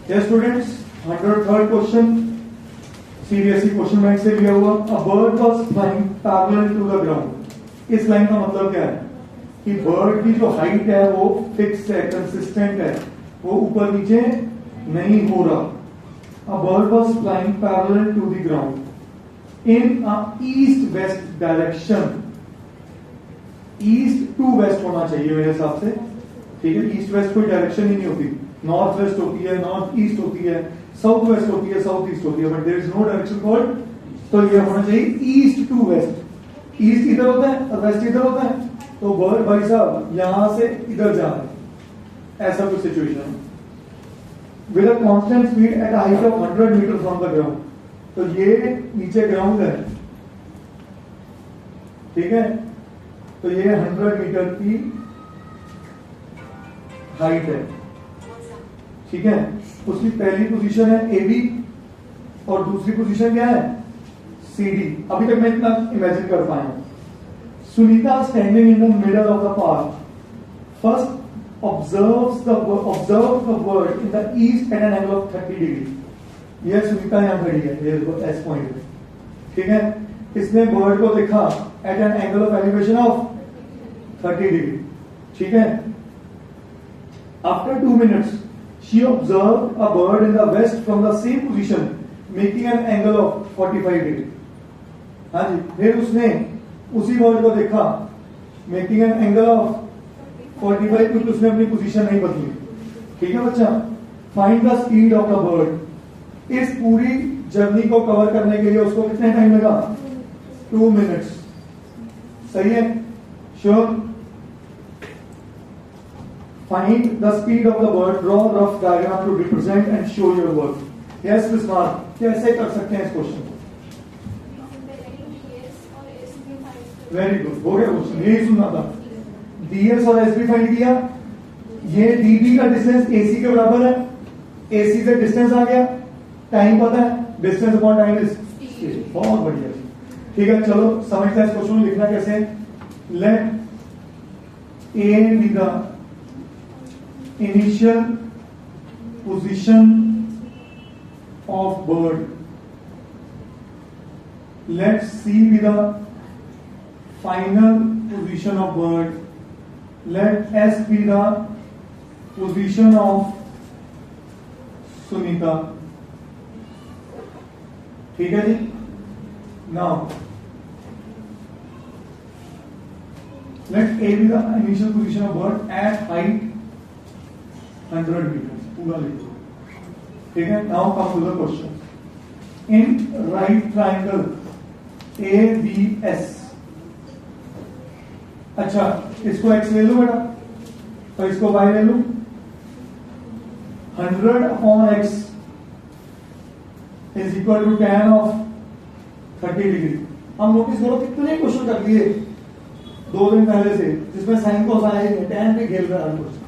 Yes students, 103rd question CBSE question bank से लिया हुआ। A bird was flying parallel to the ground. इस line का मतलब क्या है कि बर्ड की जो हाइट है वो फिक्स है, कंसिस्टेंट है, वो ऊपर नीचे नहीं हो रहा। A bird was flying parallel to the ground in a east west direction. East to west होना चाहिए मेरे हिसाब से, ठीक है। ईस्ट वेस्ट कोई डायरेक्शन ही नहीं होती, नॉर्थ वेस्ट होती है, नॉर्थ ईस्ट होती है, साउथ वेस्ट होती है, साउथ ईस्ट होती है, but there is no direction called. तो ये होना चाहिए ईस्ट टू वेस्ट। ईस्ट इधर होता है और वेस्ट इधर होता है, तो बर्ड भाई साहब यहां से इधर जा रहे हैं, ऐसा कुछ सिचुएशन है। With a constant speed at height of 100 meter from the ground. तो ये नीचे ग्राउंड है, ठीक है। तो ये 100 मीटर की हाइट है, ठीक है। उसकी पहली पोजीशन है ए बी और दूसरी पोजीशन क्या है सी डी। अभी तक मैं इतना इमेजिन कर पाया हूं। Sunita standing in the middle of the park first observe the word in the east eight an angle of 30 degree. यह सुनीता यहां खड़ी है एस पॉइंट पे, ठीक है। इसने बर्ड को देखा at an angle of elevation of 30 degree, ठीक है। After 2 minutes she observed a bird in the west from the same position making an angle of 45 degree। हाँ जी, फिर उसने उसी बर्ड को देखा मेकिंग एन एंगल ऑफ 45, क्योंकि उसने अपनी पोजीशन नहीं बदली, ठीक है बच्चा। Find the speed of the bird. इस पूरी जर्नी को कवर करने के लिए उसको कितने टाइम लगा 2 minutes, सही है, sure. Find the speed of the bird. Draw a rough diagram to represent and show your work. Yes, Miss Mar, कैसे कर सकते हैं इस क्वेश्चन को? वेरी गुड, हो गया क्वेश्चन, यही सुनना था। डीएस और एसबी फाइंड किया, ये डीबी का डिस्टेंस एसी के बराबर है, एसी से डिस्टेंस आ गया, टाइम पता है, distance upon time is speed. बहुत बढ़िया, ठीक है। चलो समझते हैं इस क्वेश्चन में लिखना कैसे है। Let A B the initial position of bird, let C be the final position of bird, let S be the position of Sunita, ठीक है जी। now let A be the initial position of bird at height 100 meters, पूरा लिखो, ठीक है। Now come to the question. In right triangle A B S, अच्छा इसको x ले लो बेटा, तो इसको वाई ले लो। 100 upon X is equal to tan of 30 degree. हम नोटिस करो कितने क्वेश्चन कर लिए 2 दिन पहले से, जिसमें साइन को साइन tan पे खेल रहा है।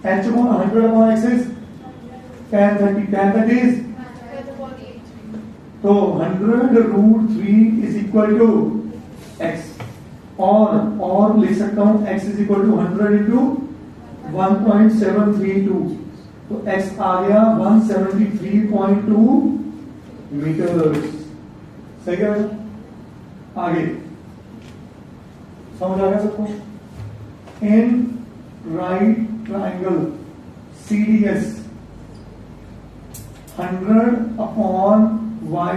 h upon 100 upon x is tan 30, tan 30 is, तो 100 root 3 is equal to x, और लिख सकता हूं x is equal to 100 into 1.732, तो x आ गया 173.2 मीटर, सही है। आगे समझ आ गया सबको। In right triangle CDS 100 upon y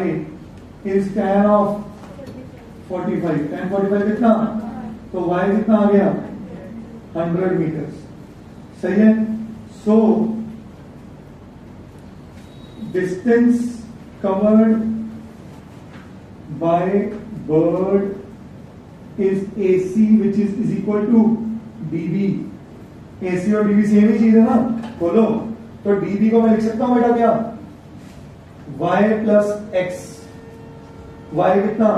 is tan of 45, tan 45 कितना, तो y कितना आ गया 100 meters, सही है। so distance covered by bird is AC which is equal to dB। AC और डीबी सेम ही चीज है ना, बोलो। तो डीबी को मैं लिख सकता हूं बेटा क्या, y प्लस एक्स। y कितना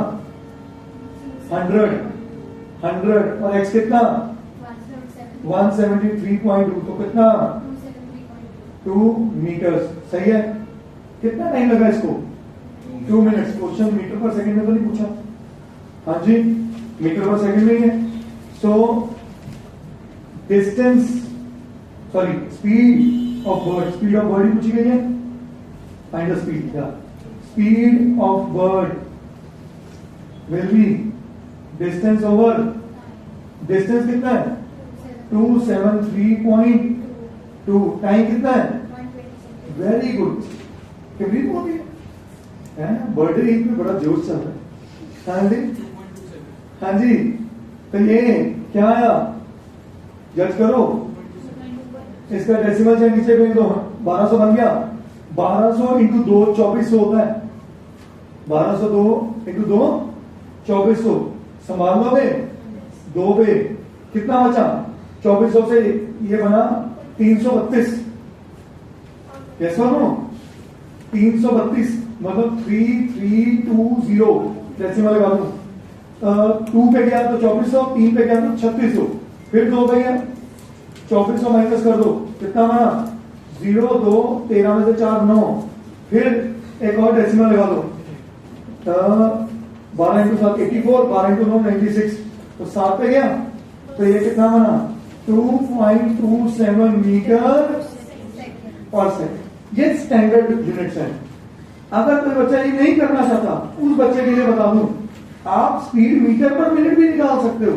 100 और x कितना 173.2, तो कितना 2 मीटर्स, सही है। कितना टाइम लगा इसको 2 मिनट्स। क्वेश्चन मीटर पर सेकंड में तो नहीं पूछा, हाँ जी मीटर पर सेकंड में ही है। So distance sorry speed of bird ही पूछी गई है। Find the speed, speed of bird will be distance over, distance कितना है 273.2, टाइम कितना है, वेरी गुड, कितनी होती है, बर्थडे ईद में बड़ा जोश चल रहा है। हाँ जी, हाँ जी, तो ये क्या आया, जज करो, इसका डेसिमल चाहे नीचे भेज दो, 1200 बन गया, 1200 इंटू 2 2400 होता है, 1202 इंटू 2 2400, संभाल लो बे, 2 पे कितना बचा, 2400 से ये बना 332, यस और नो, 332 मतलब 3320, डेसिमल लगा दूं, 2 पे गया तो 2400, 3 पे गया तो 3600, फिर 2 पे गया 2400 माइनस कर दो, कितना बना 0 2 13 में से 4 9, फिर एक और डेसिमल लगा दो, 12 इंटू 7 84, 12 इंटू 9 96, तो 7 पे गया, तो ये कितना बना 2.27 मीटर पर सेकंड। ये स्टैंडर्ड यूनिट्स है। अगर कोई बच्चा ये नहीं करना चाहता, उस बच्चे के लिए बता दूं, आप स्पीड मीटर पर मिनट भी निकाल सकते हो,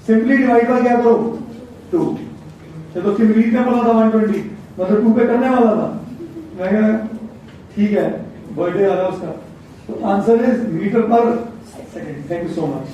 सिंपली डिवाइड बाय क्या करो 2, तो मिनट में बोला था 120, मतलब 2 पे करने वाला था, मैं कहा ठीक है, बर्थडे आ रहा है उसका, तो आंसर इज मीटर पर second. Thank you so much.